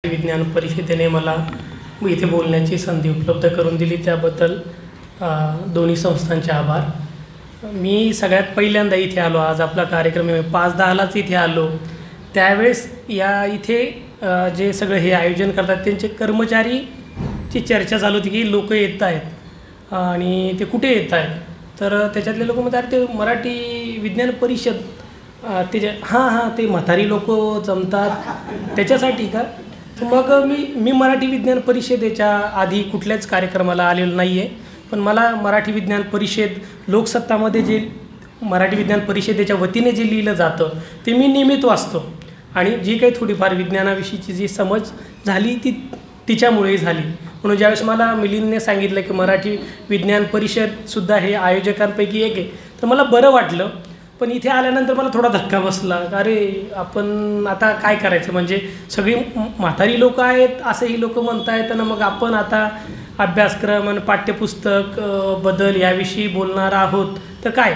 विज्ञान परिषदेने मला इथे बोलण्याची संधी उपलब्ध करून दिली त्याबद्दल दोन्ही संस्थांचे आभार। मी सगळ्यात पहिल्यांदा इथे आलो। आज आपला कार्यक्रम 5:10लाच इथे आलो। त्यावेळेस या इथे जे सगळे हे आयोजन करतात त्यांचे कर्मचारीची चर्चा चालू होती की लोक येत आहेत आणि ते कुठे येत आहेत, तर त्याच्यातले लोक म्हणतात ते मराठी विज्ञान परिषद ते हां ते म्हातारी लोक जमतात त्याच्यासाठी का। मग मी मराठी विज्ञान परिषदेच्या आधी कुठल्याच कार्यक्रमाला आलेलो नाही आहे, पण मला मराठी विज्ञान परिषद लोकसत्तामध्ये जे मराठी विज्ञान परिषदेच्या वतीने जे लिहिलं जातं ते मी नियमित वाचतो आणि जी काही थोडीफार विज्ञानाविषयीची जी समज झाली ती तिच्यामुळे झाली। म्हणून ज्यावेळेस मला मिलिंदने सांगितलं की मराठी विज्ञान परिषदसुद्धा हे आयोजकांपैकी एक आहे तर मला बरं वाटलं। पण इथे आल्यानंतर मला थोडा धक्का बसला, अरे आपण आता काय करायचं, म्हणजे सगळी म्हातारी लोक आहेत असंही लोक म्हणत आहेत आणि मग आपण आता अभ्यासक्रम आणि पाठ्यपुस्तक बदल याविषयी बोलणार आहोत तर काय,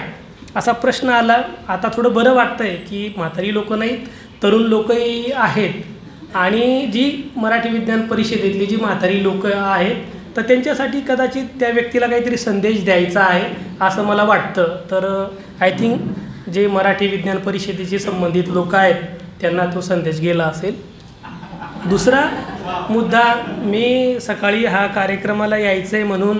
असा प्रश्न आला। आता थोडं बरं वाटतं आहे की म्हातारी लोक नाहीत, तरुण लोकही आहेत आणि जी मराठी विज्ञान परिषदेतली जी म्हातारी लोक आहेत तर त्यांच्यासाठी कदाचित त्या व्यक्तीला काहीतरी संदेश द्यायचा आहे असं मला वाटतं। तर आय थिंक जे मराठी विज्ञान परिषदेशी संबंधित लोक आहेत त्यांना तो संदेश गेला असेल। दुसरा मुद्दा, मी सकाळी हा कार्यक्रमाला यायचं आहे म्हणून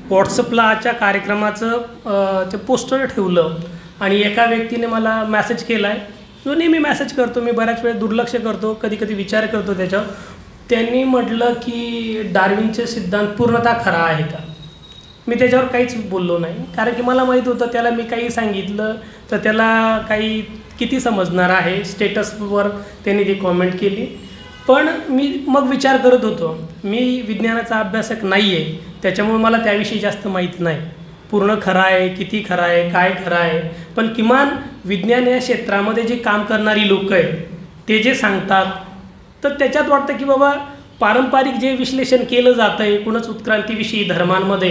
व्हॉट्सअपलाच्या कार्यक्रमाचं पोस्टर ठेवलं आणि एका व्यक्तीने मला मेसेज केला आहे, जो नेहमी मेसेज करतो, मी बऱ्याच वेळ दुर्लक्ष करतो, कधी कधी विचार करतो त्याच्यावर। त्यांनी म्हटलं की डार्विनचे सिद्धांत पूर्णतः खरा आहे का। मी त्याच्यावर काहीच बोललो नाही, कारण की मला माहीत होतं त्याला मी काही सांगितलं तर त्याला काही किती समजणार आहे। स्टेटसवर त्यांनी ती कॉमेंट केली, पण मी मग विचार करत होतो मी विज्ञानाचा अभ्यासक नाही आहे, त्याच्यामुळे मला त्याविषयी जास्त माहीत नाही पूर्ण खरं आहे किती खरं आहे काय खरं आहे। पण किमान विज्ञान या क्षेत्रामध्ये जे काम करणारी लोक आहेत ते जे सांगतात तर त्याच्यात वाटतं की बाबा पारंपरिक जे विश्लेषण केलं जातं आहे एकूणच उत्क्रांतीविषयी धर्मांमध्ये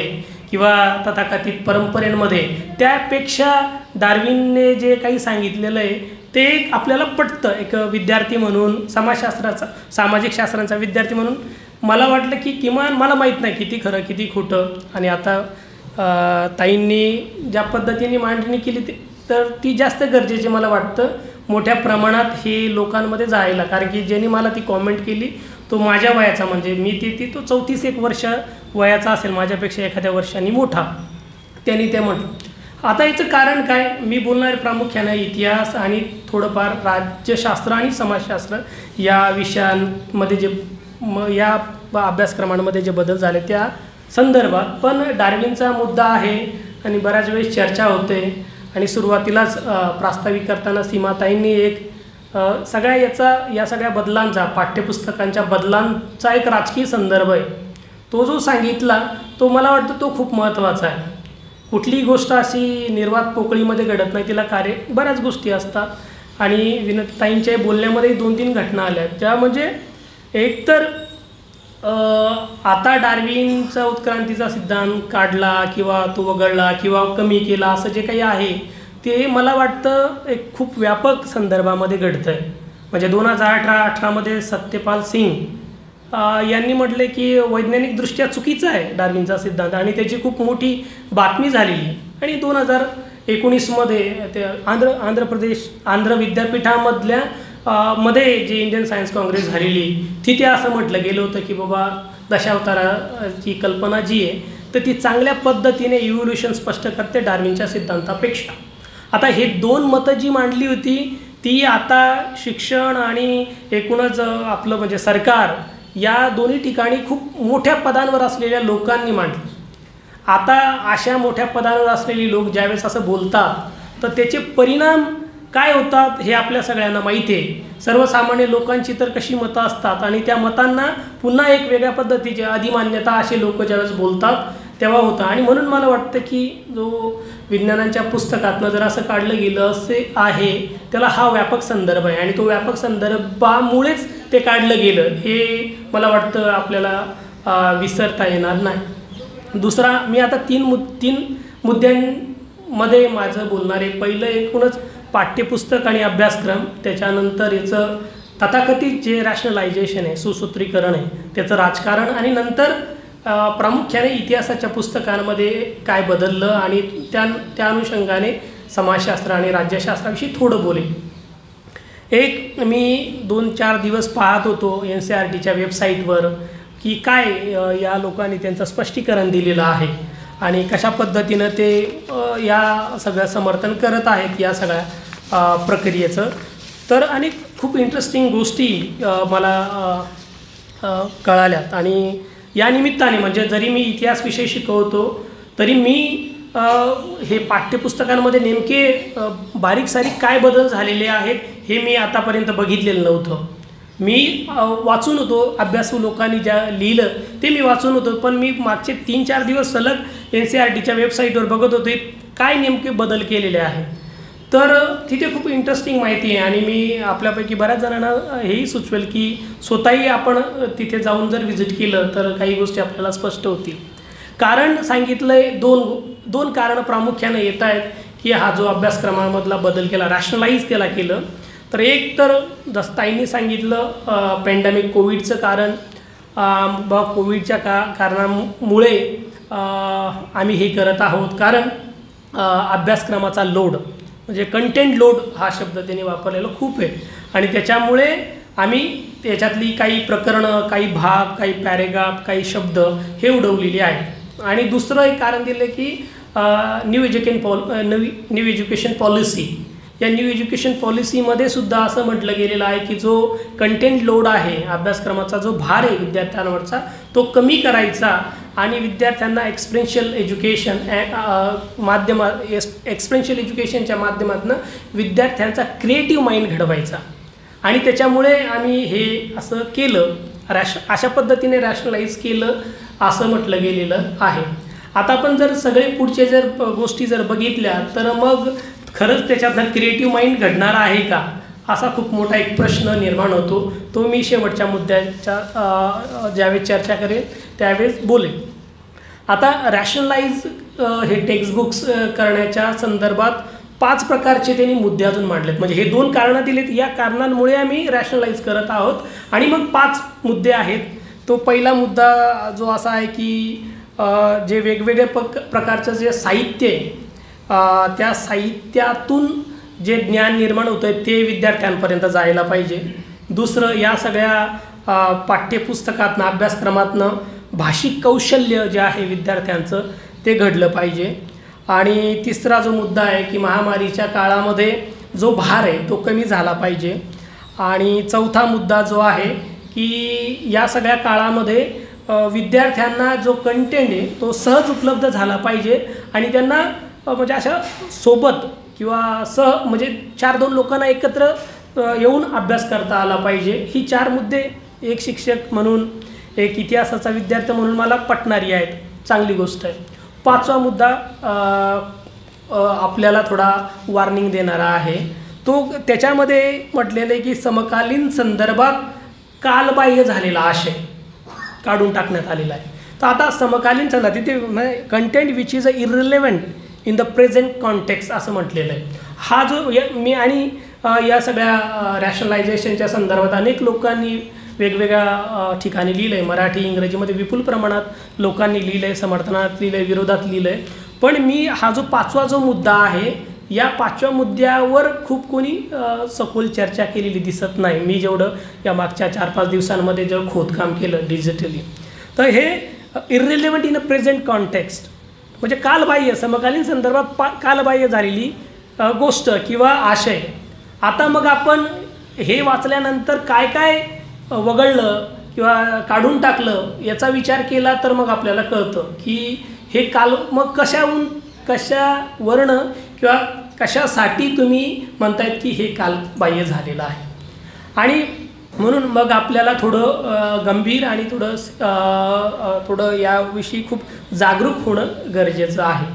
किंवा तथाकथित परंपरेमध्ये, त्यापेक्षा डार्विनने जे काही सांगितलेलं आहे ते आपल्याला पटतं। एक विद्यार्थी म्हणून सामाजिक शास्त्रांचा विद्यार्थी म्हणून मला वाटलं की किमान मला माहीत नाही किती खरं किती खोटं। आणि आता ताईंनी ज्या पद्धतीने मांडणी केली तर ती जास्त गरजेची मला वाटतं मोठ्या प्रमाणात हे लोकांमध्ये जायला, कारण की ज्यांनी मला ती कॉमेंट केली तो माझ्या वयाचा, म्हणजे मी तो 34 वर्ष वयाचा असेल, माझ्यापेक्षा एखाद्या वर्षांनी मोठा, त्यांनी ते म्हटलं। आता याचं कारण काय, मी बोलणार प्रामुख्यानं इतिहास आणि थोडंफार राज्यशास्त्र आणि समाजशास्त्र या विषयांमध्ये जे या अभ्यासक्रमांमध्ये जे बदल झाले त्या संदर्भात। पण डार्विनचा मुद्दा आहे आणि बऱ्याच वेळेस चर्चा होते आणि सुरुवातीलाच प्रास्ताविक करताना सीमाताईंनी एक या सगळ्या बदलांचा, पाठ्यपुस्तकांच्या बदलांचा एक राजकीय संदर्भ आहे तो जो सांगितला तो मला वाटतं तो खूप महत्त्वाचा आहे। कुठलीही गोष्ट अशी निर्वात पोकळीमध्ये घडत नाही, तिला बऱ्याच गोष्टी असतात आणि विनोदताईंच्या बोलण्यामध्ये 2-3 घटना आल्या त्या, म्हणजे एक तर आता डार्विनचा उत्क्रांतीचा सिद्धांत काढला किंवा तो वगळला किंवा कमी केला असं जे काही आहे ते मला वाटतं एक खूप व्यापक संदर्भामध्ये घडतं आहे। म्हणजे 2018मध्ये सत्यपाल सिंग यांनी म्हटले की वैज्ञानिकदृष्ट्या चुकीचा आहे डार्विनचा सिद्धांत आणि त्याची खूप मोठी बातमी झालेली। आणि 2019मध्ये ते आंध्र विद्यापीठामधल्या मध्ये जे इंडियन सायन्स काँग्रेस झालेली तिथे असं म्हटलं गेलं होतं की बाबा दशावताराची कल्पना जी आहे तर ती चांगल्या पद्धतीने इव्होल्युशन स्पष्ट करते डार्विनच्या सिद्धांतापेक्षा। आता हे 2 मतं जी मांडली होती ती आता शिक्षण आणि एकूणच आपलं म्हणजे सरकार या दोन्ही ठिकाणी खूप मोठ्या पदांवर असलेल्या लोकांनी मांडली। आता अशा मोठ्या पदांवर असलेली लोक ज्यावेळेस असं बोलतात तर त्याचे परिणाम काय होतात हे आपल्या सगळ्यांना माहिती आहे। सर्वसामान्य लोकांची तर कशी मतं असतात आणि त्या मतांना पुन्हा एक वेगळ्या पद्धतीची अधिमान्यता असे लोक ज्यावेळेस बोलतात तेव्हा होतं। आणि म्हणून मला वाटतं की जो विज्ञानाच्या पुस्तकातनं जर असं काढलं गेलं असे आहे त्याला हा व्यापक संदर्भ आहे आणि तो व्यापक संदर्भामुळेच ते काढलं गेलं हे मला वाटतं आपल्याला विसरता येणार नाही। दुसरा, मी आता 3 मुद्द्यांमध्ये माझं बोलणार आहे। पहिलं एकूणच पाठ्यपुस्तक आणि अभ्यासक्रम, त्याच्यानंतर याचं तथाकथित जे रॅशनलायझेशन आहे, सुसूत्रीकरण आहे, त्याचं राजकारण, आणि नंतर प्रामुख्याने इतिहासाच्या पुस्तकांमध्ये काय बदललं आणि त्या अनुषंगाने समाजशास्त्र आणि राज्यशास्त्राविषयी थोडं बोलेल. एक मी 2-4 दिवस पाहत होतो NCERTच्या वेबसाईटवर की काय या लोकांनी त्यांचं स्पष्टीकरण दिलेलं आहे आणि कशा पद्धतीनं ते या सगळं समर्थन करत आहेत या सगळ्या प्रक्रियेचं. तर अनेक खूप इंटरेस्टिंग गोष्टी मला कळाल्यात. आणि या निमित्ताने म्हणजे जरी मी इतिहास विषय शिकवतो तरी मी हे पाठ्यपुस्तकांमध्ये नेमके बारीक सारीक काय बदल झालेले आहेत हे मी आतापर्यंत बघितलेलं नव्हतं. मी वाचून होतो, अभ्यासू लोकांनी ज्या लिहिलं ते मी वाचून होतो, पण मी मागचे 3-4 दिवस सलग NCERTच्या वेबसाईटवर बघत होते काय नेमके बदल केलेले आहेत. तर तिथे खूप इंटरेस्टिंग माहिती आहे आणि मी आपल्यापैकी बऱ्याच जणांना हेही सुचवेल की स्वतःही आपण तिथे जाऊन जर व्हिजिट केलं तर काही गोष्टी आपल्याला स्पष्ट होतील. कारण सांगितलं आहे, दोन कारणं प्रामुख्याने येत आहेत की हा जो अभ्यासक्रमामधला बदल केला, रॅशनलाईज त्याला केलं. तर एक तर जसं ताईंनी सांगितलं पॅन्डेमिक कोविडचं कारण, कोविडच्या कारणामुळे आम्ही हे करत आहोत. कारण अभ्यासक्रमाचा लोड म्हणजे कंटेंट लोड हा शब्द त्यांनी वापरलेला खूप आहे आणि त्याच्यामुळे आम्ही त्याच्यातली काही प्रकरणं, काही भाग, काही पॅरेग्राफ, काही शब्द हे उडवलेले आहेत. आणि दुसरं एक कारण दिलं की न्यू एज्युकेशन पॉलिसी, या न्यू एज्युकेशन पॉलिसीमध्ये सुद्धा असं म्हटलं गेलेलं आहे की जो कंटेंट लोड आहे, अभ्यासक्रमाचा जो भार आहे विद्यार्थ्यांवरचा तो कमी करायचा आणि विद्यार्थ्यांना एक्सपिरियन्शियल एज्युकेशनच्या माध्यमातून विद्यार्थ्यांचा क्रिएटिव्ह माइंड घडवायचा. आणि त्याच्यामुळे आम्ही हे असं केलं, अशा पद्धतीने रॅशनलाइज केलं असं म्हटलं गेलेलं आहे. आता आपण जर सगळे पुढचे जर गोष्टी जर बघितल्या तर मग खरंच त्याच्यातनं क्रिएटिव्ह माइंड घडणार आहे का, असा खूप मोठा एक प्रश्न निर्माण होतो. तो मी शेवटच्या मुद्द्याच्या ज्यावेळेस चर्चा करेन त्यावेळेस बोलेन. आता रॅशनलाइज हे टेक्स्टबुक्स करण्याच्या संदर्भात 5 प्रकारचे त्यांनी मुद्दे अजून मांडलेत. म्हणजे हे 2 कारणं दिलेत, या कारणांमुळे आम्ही रॅशनलाइज करत आहोत. आणि मग 5 मुद्दे आहेत. तो पहिला मुद्दा जो असा आहे की जे वेगवेगळ्या प्रकारचं जे साहित्य आहे त्या साहित्यातून जे ज्ञान निर्माण होतं आहे ते विद्यार्थ्यांपर्यंत जायला पाहिजे. दुसरं, या सगळ्या पाठ्यपुस्तकातनं, अभ्यासक्रमातनं भाषिक कौशल्य जे आहे विद्यार्थ्यांचं ते घडलं पाहिजे. आणि तिसरा जो मुद्दा आहे की महामारीच्या काळामध्ये जो भार आहे तो कमी झाला पाहिजे. आणि चौथा मुद्दा जो आहे की या सगळ्या काळामध्ये विद्यार्थ्यांना जो कंटेंट आहे तो सहज उपलब्ध झाला पाहिजे आणि त्यांना म्हणजे अशा सोबत किंवा म्हणजे 4-2 लोकांना एकत्र येऊन अभ्यास करता आला पाहिजे. ही 4 मुद्दे एक शिक्षक म्हणून, एक इतिहासाचा विद्यार्थी म्हणून मला पटणारी आहेत, चांगली गोष्ट आहे. 5वा मुद्दा आपल्याला थोडा वॉर्निंग देणारा आहे. तो त्याच्यामध्ये म्हटलेलं आहे की समकालीन संदर्भात कालबाह्य झालेला आशय काढून टाकण्यात आलेला आहे. तर आता समकालीन संदर्भात तिथे content which is irrelevant in the present context असं म्हटलेलं आहे. हा जो मी आणि या सगळ्या रॅशनलायझेशनच्या संदर्भात अनेक लोकांनी वेगवेगळ्या ठिकाणी लिहिलं आहे. मराठी, इंग्रजीमध्ये विपुल प्रमाणात लोकांनी लिहिलं आहे, समर्थनात लिहिलं आहे, विरोधात लिहिलं आहे. पण मी हा जो 5वा जो मुद्दा आहे या 5व्या मुद्द्यावर खूप कोणी सखोल चर्चा केलेली दिसत नाही. मी जेवढं या मागच्या 4-5 दिवसांमध्ये जेवढं खोदकाम केलं डिजिटली, तर हे इररिलेव्हंट इन अ प्रेझेंट कॉन्टेक्स्ट म्हणजे कालबाह्य, समकालीन संदर्भात कालबाह्य झालेली गोष्ट किंवा आशय. आता मग आपण हे वाचल्यानंतर काय काय वगळलं किंवा काढून टाकलं याचा विचार केला तर मग आपल्याला कळतं की हे मग कशावरनं किंवा कशासाठी तुम्ही म्हणतायत की हे कालबाह्य झालेलं आहे. आणि म्हणून मग आपल्याला थोडं गंभीर आणि थोडं याविषयी खूप जागरूक होणं गरजेचं आहे.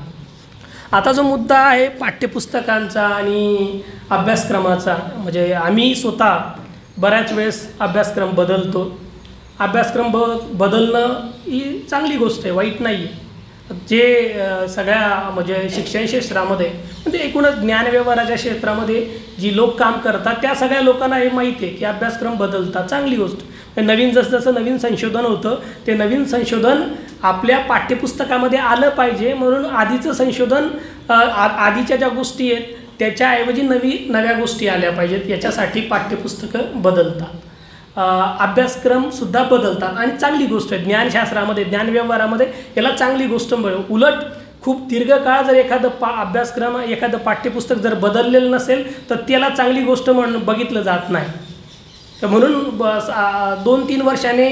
आता जो मुद्दा आहे पाठ्यपुस्तकांचा आणि अभ्यासक्रमाचा, म्हणजे आम्ही स्वतः बऱ्याच वेळेस अभ्यासक्रम बदलतो. अभ्यासक्रम बदलणं ही चांगली गोष्ट आहे, वाईट नाही आहे. जे सगळ्या म्हणजे शिक्षण क्षेत्रामध्ये म्हणजे एकूणच ज्ञानव्यवहाराच्या क्षेत्रामध्ये जी लोक काम करतात त्या सगळ्या लोकांना हे माहिती आहे की अभ्यासक्रम बदलतात, चांगली गोष्ट। नवीन जसं नवीन संशोधन होतं ते नवीन संशोधन आपल्या पाठ्यपुस्तकामध्ये आलं पाहिजे, म्हणून आधीचं संशोधन आधीच्या ज्या गोष्टी आहेत त्याच्याऐवजी नव्या गोष्टी आल्या पाहिजेत, याच्यासाठी पाठ्यपुस्तकं बदलतात, अभ्यासक्रमसुद्धा बदलतात आणि चांगली गोष्ट आहे। ज्ञानशास्त्रामध्ये ज्ञानव्यवहारामध्ये याला चांगली गोष्ट मिळेल। उलट खूप दीर्घकाळ जर अभ्यासक्रम एखादं पाठ्यपुस्तक जर बदललेलं नसेल तर त्याला चांगली गोष्ट म्हणून बघितलं जात नाही। तर म्हणून 2-3 वर्षाने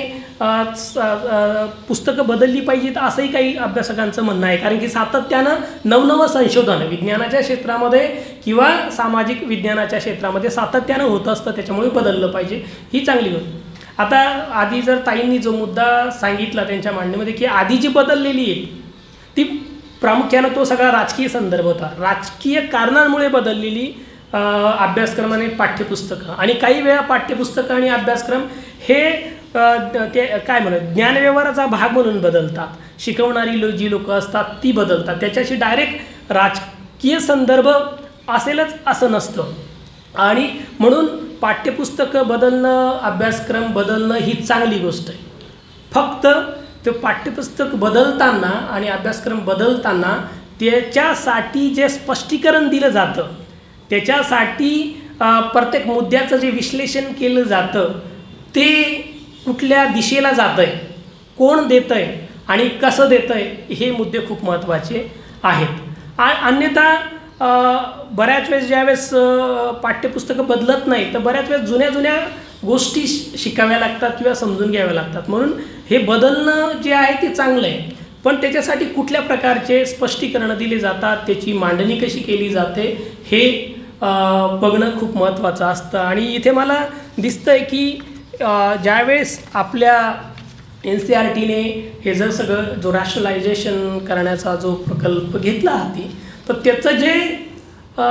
पुस्तकं बदलली पाहिजेत असंही काही अभ्यासकांचं म्हणणं आहे, कारण की सातत्यानं नवनवं संशोधन विज्ञानाच्या क्षेत्रामध्ये किंवा सामाजिक विज्ञानाच्या क्षेत्रामध्ये सातत्यानं होत असतं, त्याच्यामुळे बदललं पाहिजे, ही चांगली गोष्ट। आता आधी जर ताईंनी जो मुद्दा सांगितला त्यांच्या मांडणीमध्ये की आधी जी बदललेली आहे ती प्रामुख्यानं तो सगळा राजकीय संदर्भ होता, राजकीय कारणांमुळे बदललेली अभ्यासक्रम आणि पाठ्यपुस्तकं। आणि काही वेळा पाठ्यपुस्तकं आणि अभ्यासक्रम हे ते काय म्हणतात ज्ञानव्यवहाराचा भाग म्हणून बदलतात, शिकवणारी जी लोकं असतात ती बदलतात, त्याच्याशी डायरेक्ट राजकीय संदर्भ असेलच असं नसतं। आणि म्हणून पाठ्यपुस्तकं बदलणं, अभ्यासक्रम बदलणं ही चांगली गोष्ट आहे। फक्त ते पाठ्यपुस्तक बदलताना आणि अभ्यासक्रम बदलताना त्याच्यासाठी जे स्पष्टीकरण दिलं जातं, त्याच्यासाठी प्रत्येक मुद्द्याचं जे विश्लेषण केलं जातं ते कुठल्या दिशेला जातं आहे, कोण देतं आहे आणि कसं देतं आहे, हे मुद्दे खूप महत्त्वाचे आहेत। अन्यथा बऱ्याच वेळेस ज्यावेळेस पाठ्यपुस्तकं बदलत नाही तर बऱ्याच वेळेस जुन्या गोष्टी शिकाव्या लागतात किंवा समजून घ्याव्या लागतात, म्हणून हे बदलणं जे आहे ते चांगलं आहे, पण त्याच्यासाठी कुठल्या प्रकारचे स्पष्टीकरणं दिली जातात, त्याची मांडणी कशी केली जाते हे बघणं खूप महत्त्वाचं असतं। आणि इथे मला दिसतं आहे की ज्यावेळेस आपल्या NCERTने हे जर सगळं जो रॅशनलायझेशन करण्याचा जो प्रकल्प घेतला हाती, तर त्याचं जे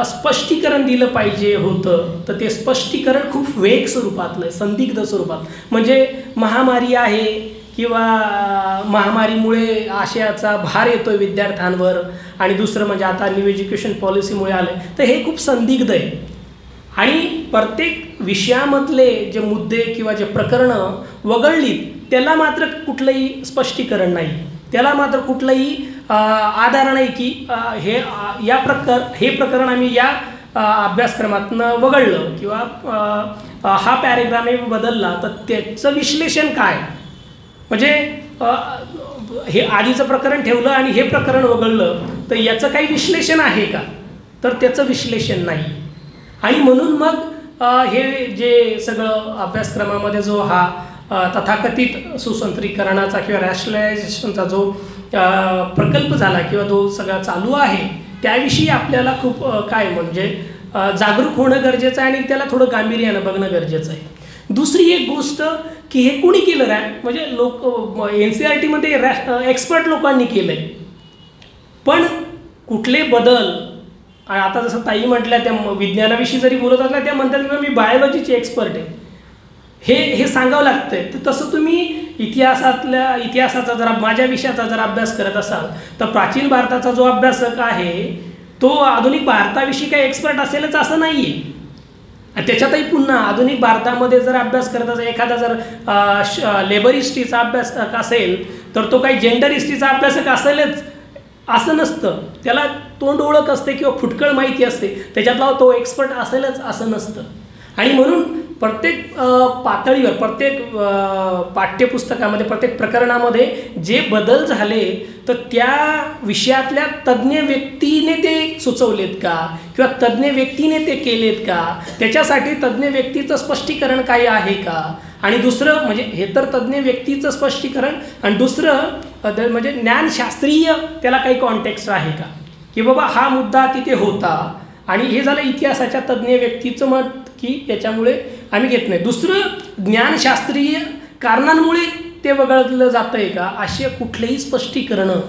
स्पष्टीकरण दिलं पाहिजे होतं तर ते स्पष्टीकरण खूप वेग स्वरूपातलं आहे, संदिग्ध स्वरूपात, म्हणजे महामारी आहे किंवा महामारीमुळे आशयाचा भार येतो आहे विद्यार्थ्यांवर, आणि दुसरं म्हणजे आता न्यू एज्युकेशन पॉलिसीमुळे आलं आहे, तर हे खूप संदिग्ध आहे। आणि प्रत्येक विषयामधले जे मुद्दे किंवा जे प्रकरणं वगळलीत त्याला मात्र कुठलंही स्पष्टीकरण नाही, त्याला मात्र कुठलंही आधार नाही की हे प्रकरण आम्ही या अभ्यासक्रमातनं वगळलं किंवा हा पॅरेग्राफ बदलला तर त्याचं विश्लेषण काय, म्हणजे हे आधीचं प्रकरण ठेवलं आणि हे प्रकरण वगळलं तर याचं काही विश्लेषण आहे का, तर त्याचं विश्लेषण नाही। आणि म्हणून मग हे जे सगळं अभ्यासक्रमामध्ये जो हा तथाकथित सुसंत्रीकरणाचा किंवा रॅशनलायझेशनचा जो प्रकल्प झाला किंवा जो सगळा चालू आहे त्याविषयी आपल्याला खूप काय म्हणजे जागरूक होणं गरजेचं आहे आणि त्याला थोडं गांभीर्यानं बघणं गरजेचं आहे। दुसरी एक गोष्ट की हे कोणी केलं आहे, म्हणजे NCERTमध्ये एक्सपर्ट लोकांनी केलं आहे, पण कुठले बदल, आता जसं ताई म्हटल्या त्या विज्ञानाविषयी जरी बोलत असल्या त्या म्हणतात की मी बायोलॉजीचे एक्सपर्ट आहे, हे सांगावं लागतं आहे। तर तसं तुम्ही इतिहासाचा जर माझ्या विषयाचा जर अभ्यास करत असाल तर प्राचीन भारताचा जो अभ्यासक आहे तो आधुनिक भारताविषयी काही एक्सपर्ट असेलच असं नाही आहे। त्याच्यातही पुन्हा आधुनिक भारतामध्ये जर अभ्यास करत असेल, एखादा जर लेबर हिस्ट्रीचा अभ्यासक असेल तर तो काही जेंडर हिस्ट्रीचा अभ्यासक असेलच असं नसतं, त्याला तोंड ओळख असते किंवा फुटकळ माहिती असते, त्याच्यातला तो एक्सपर्ट असेलच असं नसतं। आणि म्हणून प्रत्येक पातळीवर प्रत्येक पाठ्यपुस्तकामध्ये प्रत्येक प्रकरणामध्ये जे बदल झाले तर त्या विषयातल्या तज्ज्ञ व्यक्तीने ते सुचवलेत का किंवा तज्ज्ञ व्यक्तीने ते केलेत का, त्याच्यासाठी तज्ज्ञ व्यक्तीचं स्पष्टीकरण काही आहे का, आणि दुसरं म्हणजे हे तर तज्ज्ञ व्यक्तीचं स्पष्टीकरण, आणि दुसरं म्हणजे ज्ञानशास्त्रीय त्याला काही कॉन्टेक्स्ट आहे का की बाबा हा मुद्दा तिथे होता, आणि हे झालं इतिहासाच्या तज्ज्ञ व्यक्तीचं मत की याच्यामुळे आम्ही घेत नाही। दुसरं ज्ञानशास्त्रीय कारणांमुळे ते वगळलं जातं आहे का, असे कुठलेही स्पष्टीकरणं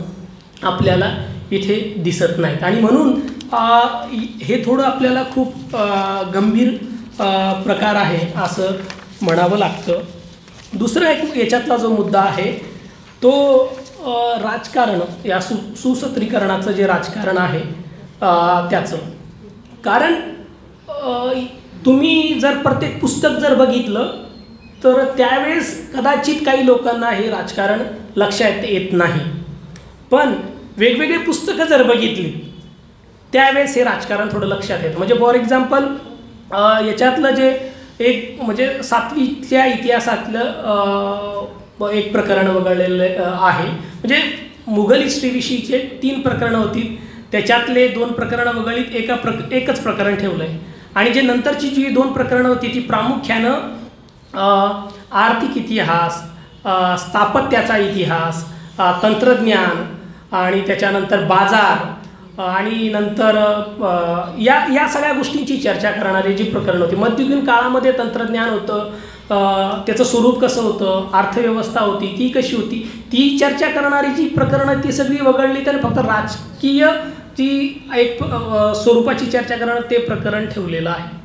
आपल्याला इथे दिसत नाहीत। आणि म्हणून हे थोडं आपल्याला खूप गंभीर प्रकार आहे असं म्हणावं लागतं। दुसरं एक याच्यातला जो मुद्दा आहे तो राजकारण या सुसूत्रीकरणाचं जे राजकारण आहे त्याचं कारण तुम्ही जर प्रत्येक पुस्तक जर बघितलं तर त्यावेळेस कदाचित काही लोकांना हे राजकारण लक्षात येत नाही, पण वेगवेगळी पुस्तकं जर बघितली त्यावेळेस हे राजकारण थोडं लक्षात येतं. म्हणजे फॉर एक्झाम्पल याच्यातलं जे एक म्हणजे 7वीच्या इतिहासातलं एक प्रकरण वगळलेलं आहे. म्हणजे मुघल हिस्ट्रीविषयीचे 3 प्रकरणं होती, त्याच्यातले 2 प्रकरणं वगळीत एकच प्रकरण ठेवलं आहे. आणि जे नंतरची जी 2 प्रकरणं होती ती प्रामुख्यानं आर्थिक इतिहास, स्थापत्याचा इतिहास, तंत्रज्ञान आणि त्याच्यानंतर बाजार आणि नंतर या सगळ्या गोष्टींची चर्चा करणारी जी प्रकरणं होती. मध्ययुगीन काळामध्ये तंत्रज्ञान होतं, त्याचं स्वरूप कसं होतं, अर्थव्यवस्था होती ती कशी होती, ती चर्चा करणारी जी प्रकरणं ती सगळी वगळली तर फक्त राजकीय जी एक स्वरूपाची चर्चा करणारं ते प्रकरण ठेवलेलं आहे.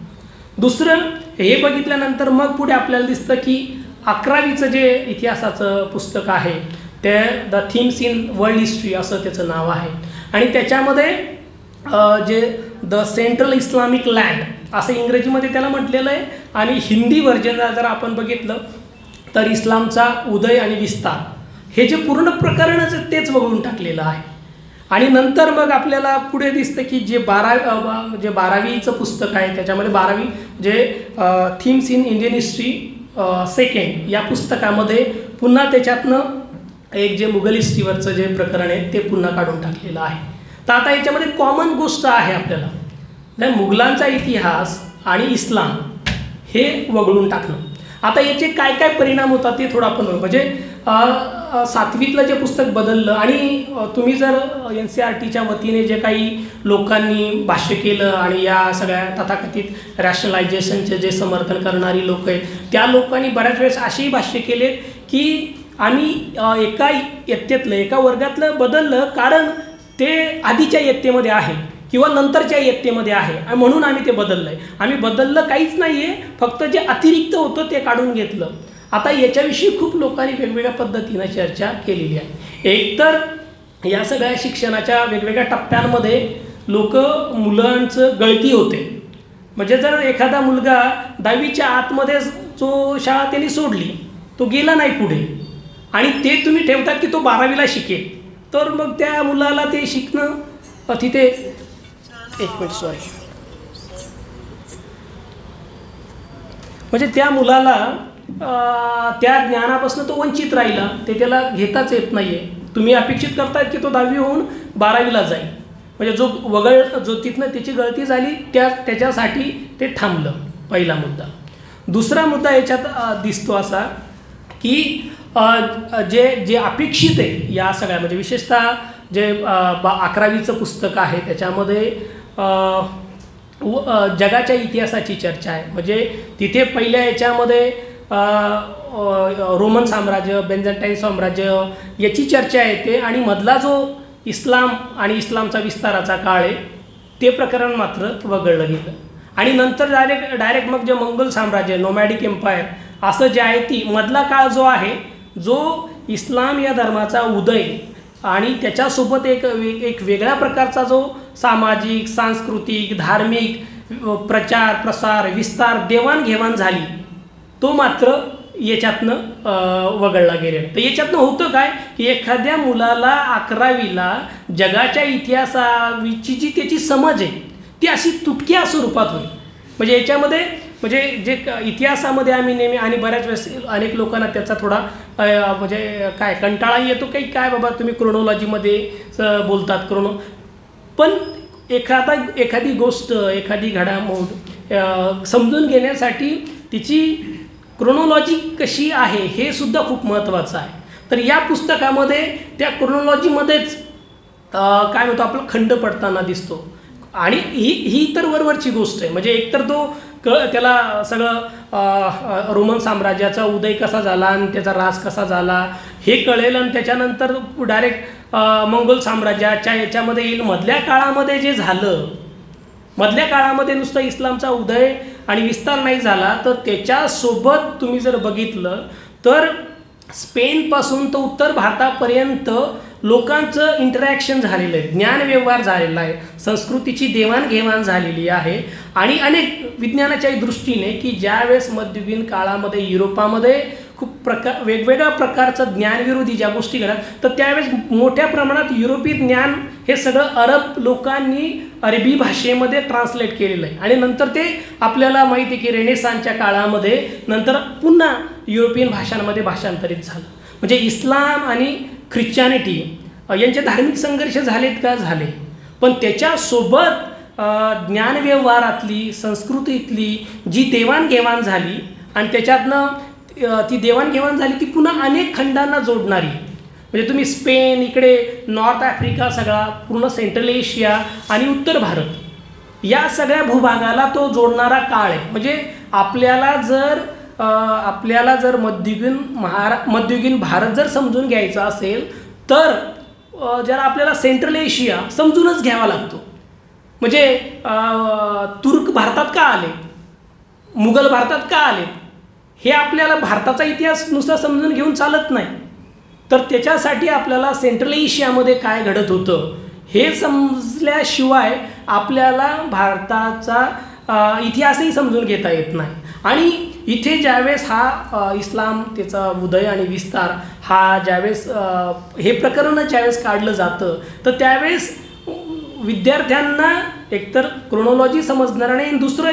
दुसरं हे बघितल्यानंतर मग पुढे आपल्याला दिसतं की 11वीचं जे इतिहासाचं पुस्तक आहे ते the themes in world history असं त्याचं नाव आहे. आणि त्याच्यामध्ये जे द सेंट्रल इस्लामिक लँड असं इंग्रजीमध्ये त्याला म्हटलेलं आहे आणि हिंदी व्हर्जनला जर आपण बघितलं तर इस्लामचा उदय आणि विस्तार हे जे पूर्ण प्रकरणच तेच वगळून टाकलेलं आहे. आणि नंतर मग आपल्याला पुढे दिसतं की जे 12वीचं पुस्तक आहे त्याच्यामध्ये 12वी जे themes in Indian history second या पुस्तकामध्ये पुन्हा त्याच्यातनं एक जे मुघल हिस्ट्रीवरचं जे प्रकरण आहे ते पुन्हा काढून टाकलेलं आहे. तर आता याच्यामध्ये कॉमन गोष्ट आहे आपल्याला मुघलांचा इतिहास आणि इस्लाम हे वगळून टाकणं. आता याचे काय काय परिणाम होतात ते थोडं आपण म्हणजे 7वीतलं जे पुस्तक बदललं आणि तुम्ही जर NCERTच्या वतीने जे काही लोकांनी भाष्य केलं आणि या सगळ्या तथाकथित रॅशनलायझेशनचे जे समर्थन करणारी लोक आहेत त्या लोकांनी बऱ्याच वेळेस असेही भाष्य केले की आम्ही एका इयत्तेतलं एका वर्गातलं बदललं कारण ते आधीच्या इयत्तेमध्ये आहे किंवा नंतरच्या इयत्तेमध्ये आहे आणि म्हणून आम्ही ते बदललं आहे. आम्ही बदललं काहीच नाही आहे, फक्त जे अतिरिक्त होतं ते काढून घेतलं. आता याच्याविषयी खूप लोकांनी वेगवेगळ्या पद्धतीनं चर्चा केलेली आहे. एकतर या सगळ्या शिक्षणाच्या वेगवेगळ्या टप्प्यांमध्ये मुलांचं गळती होते. म्हणजे जर एखादा मुलगा 10वीच्या आतमध्ये जो शाळा त्यांनी सोडली तो गेला नाही पुढे आणि ते तुम्ही ठेवतात की तो 12वीला शिकेल तर मग त्या मुलाला ते शिकणं तिथे एक मिनिट सॉरी म्हणजे त्या मुलाला त्या ज्ञानापासून तो वंचित राहिला, ते त्याला घेताच येत नाही आहे. तुम्ही अपेक्षित करतायत की तो 10वी होऊन 12वीला जाईल. म्हणजे जो तिथनं त्याची गळती झाली त्याच्यासाठी ते थांबलं. पहिला मुद्दा. दुसरा मुद्दा याच्यात दिसतो असा की जे अपेक्षित आहे या सगळ्या म्हणजे विशेषतः जे 11वीचं पुस्तक आहे त्याच्यामध्ये जगाच्या इतिहासाची चर्चा आहे. म्हणजे तिथे पहिल्या याच्यामध्ये रोमन साम्राज्य, बेंझंटाईन साम्राज्य याची चर्चा येते आणि मधला जो इस्लाम आणि इस्लामचा विस्ताराचा काळ आहे ते प्रकरण मात्र वगळलं गेलं. आणि नंतर डायरेक्ट मग जे मंगोल साम्राज्य, नोमॅडिक एम्पायर असं जे आहे ती मधला काळ जो आहे जो इस्लाम या धर्माचा उदय आणि त्याच्यासोबत एक वेगळ्या प्रकारचा जो सामाजिक, सांस्कृतिक, धार्मिक प्रचार प्रसार विस्तार देवाणघेवाण झाली तो मात्र याच्यातनं वगळला गेलेला. तर याच्यातनं होतं काय की एखाद्या मुलाला 11वीला जगाच्या इतिहासाविषयी जी त्याची समज आहे ती अशी तुटक्या स्वरूपात होईल. म्हणजे याच्यामध्ये म्हणजे जे इतिहासामध्ये आम्ही नेहमी आणि बऱ्याच वेळेस अनेक लोकांना त्याचा थोडा म्हणजे काय कंटाळा येतो काही काय बाबा तुम्ही क्रोनॉलॉजीमध्ये बोलतात पण एखादी गोष्ट एखादी घडामोड समजून घेण्यासाठी तिची क्रोनॉलॉजी कशी आहे हे सुद्धा खूप महत्त्वाचं आहे. तर या पुस्तकामध्ये त्या क्रोनॉलॉजीमध्येच काय म्हणतो आपला खंड पडताना दिसतो. आणि ही तर वरवरची गोष्ट आहे. म्हणजे एकतर तो त्याला सगळं रोमन साम्राज्याचा उदय कसा झाला आणि त्याचा राज कसा झाला हे कळेल आणि त्याच्यानंतर डायरेक्ट मंगोल साम्राज्याच्या याच्यामध्ये येईल. मधल्या काळामध्ये जे झालं मधल्या काळामध्ये नुसतं इस्लामचा उदय आणि विस्तार नाही झाला तर त्याच्यासोबत तुम्ही जर बघितलं तर स्पेनपासून तर उत्तर भारतापर्यंत लोकांचं इंटरॅक्शन झालेलं आहे, ज्ञानव्यवहार झालेला आहे, संस्कृतीची देवाणघेवाण झालेली आहे. आणि अनेक विज्ञानाच्याही दृष्टीने की ज्यावेळेस मध्ययुगीन काळामध्ये युरोपामध्ये खूप वेगवेगळ्या प्रकारचं ज्ञानविरोधी ज्या गोष्टी घडतात, तर त्यावेळेस मोठ्या प्रमाणात युरोपी ज्ञान हे सगळं अरब लोकांनी अरबी भाषेमध्ये ट्रान्सलेट केलेलं आहे. आणि नंतर ते आपल्याला माहिती आहे की रेनेसांच्या काळामध्ये नंतर पुन्हा युरोपियन भाषांमध्ये भाषांतरित झालं. म्हणजे इस्लाम आणि ख्रिश्चॅनिटी यांचे धार्मिक संघर्ष झालेत का? झाले. पण त्याच्यासोबत ज्ञानव्यवहारातली संस्कृतीतली जी देवाणघेवाण झाली आणि त्याच्यातनं ती देवाणघेवाण झाली ती पुन्हा अनेक खंडांना जोडणारी. म्हणजे तुम्ही स्पेन, इकडे नॉर्थ आफ्रिका, सगळा पूर्ण सेंट्रल एशिया आणि उत्तर भारत या सगळ्या भूभागाला तो जोडणारा काळ आहे. म्हणजे आपल्याला जर मध्ययुगीन भारत जर समजून घ्यायचा असेल तर जर आपल्याला सेंट्रल एशिया समजूनच घ्यावा लागतो. म्हणजे तुर्क भारतात का आले, मुघल भारतात का आले, हे आपल्याला भारताचा इतिहास नुसता समजून घेऊन चालत नाही. तर त्याच्यासाठी आपल्याला सेंट्रल एशियामध्ये काय घडत होतं हे समजल्याशिवाय आपल्याला भारताचा इतिहासही समजून घेता येत नाही. आणि इथे ज्यावेळेस हा इस्लाम त्याचा उदय आणि विस्तार हा ज्यावेळेस हे प्रकरण ज्यावेळेस काढलं जातं तर त्यावेळेस विद्यार्थ्यांना एकतर क्रोनॉलॉजी समजणार नाही आणि दुसरं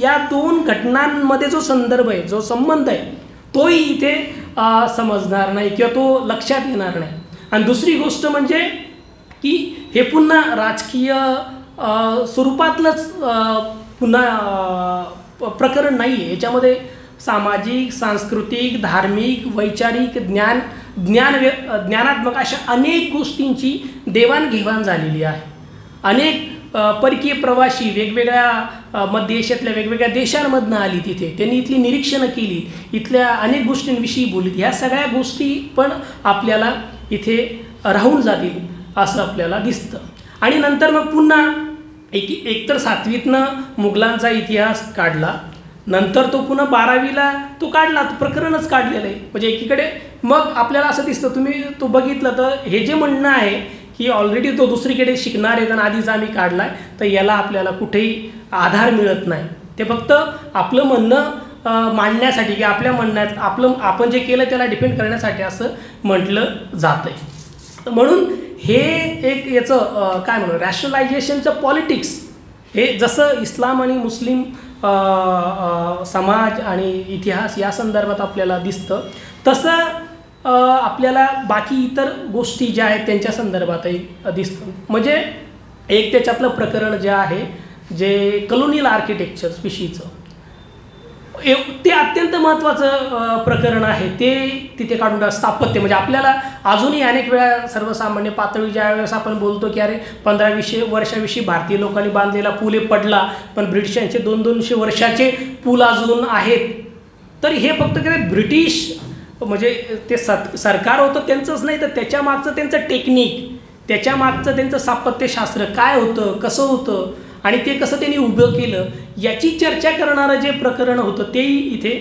या दोन घटनांमध्ये जो संदर्भ आहे, जो संबंध आहे तोही इथे समजणार नाही किंवा तो लक्षात येणार नाही. आणि दुसरी गोष्ट म्हणजे की हे पुन्हा राजकीय स्वरूपातलंच पुन्हा प्रकरण नाही आहे. याच्यामध्ये सामाजिक, सांस्कृतिक, धार्मिक, वैचारिक, ज्ञानात्मक अशा अनेक गोष्टींची देवाणघेवाण झालेली आहे. अनेक परकीय प्रवासी वेगवेगळ्या मध्य एशियातल्या वेगवेगळ्या देशांमधनं आली, तिथे त्यांनी इथली निरीक्षणं केली, इथल्या अनेक गोष्टींविषयी बोलली. ह्या सगळ्या गोष्टी पण आपल्याला इथे राहून जातील असं आपल्याला दिसतं. आणि नंतर मग पुन्हा एकतर 7वीतनं मुघलांचा इतिहास काढला, नंतर तो पुन्हा 12वीला तो काढला, तो प्रकरणच काढलेलं आहे. म्हणजे एकीकडे मग आपल्याला असं दिसतं, तुम्ही तो बघितलं तर हे जे म्हणणं आहे की ऑलरेडी तो दुसरीकडे शिकणार आहे आणि आधीच आम्ही काढला आहे, तर याला आपल्याला कुठेही आधार मिळत नाही. ते फक्त आपलं म्हणणं मांडण्यासाठी की आपल्या म्हणण्यात आपण जे केलं त्याला डिपेंड करण्यासाठी असं म्हटलं जातं आहे. तर म्हणून हे एक याचं काय म्हणू रॅशनलायझेशनचं पॉलिटिक्स हे जसं इस्लाम आणि मुस्लिम समाज आणि इतिहास या संदर्भात आपल्याला दिसतं, तसं आपल्याला बाकी इतर गोष्टी ज्या आहेत त्यांच्या संदर्भातही दिसतं. म्हणजे एक त्याच्यातलं प्रकरण जे आहे जे कलोनियल आर्किटेक्चर्स विषयीचं ते अत्यंत महत्त्वाचं प्रकरण आहे. ते तिथे काढून स्थापत्य म्हणजे आपल्याला अजूनही अनेक वेळा सर्वसामान्य पातळी ज्या वेळेस आपण बोलतो की अरे 1500 वर्षाविषयी भारतीय लोकांनी बांधलेला पूल पडला, पण ब्रिटिशांचे 200-200 वर्षाचे पूल अजून आहेत. तर हे फक्त काय ब्रिटिश म्हणजे ते सरकार होतं त्यांचंच नाही, तर त्याच्या मागचं त्यांचं टेक्निक, त्याच्या मागचं त्यांचं स्थापत्यशास्त्र काय होतं, कसं होतं आणि ते कसं त्यांनी उभं केलं याची चर्चा करणारं जे प्रकरण होतं तेही इथे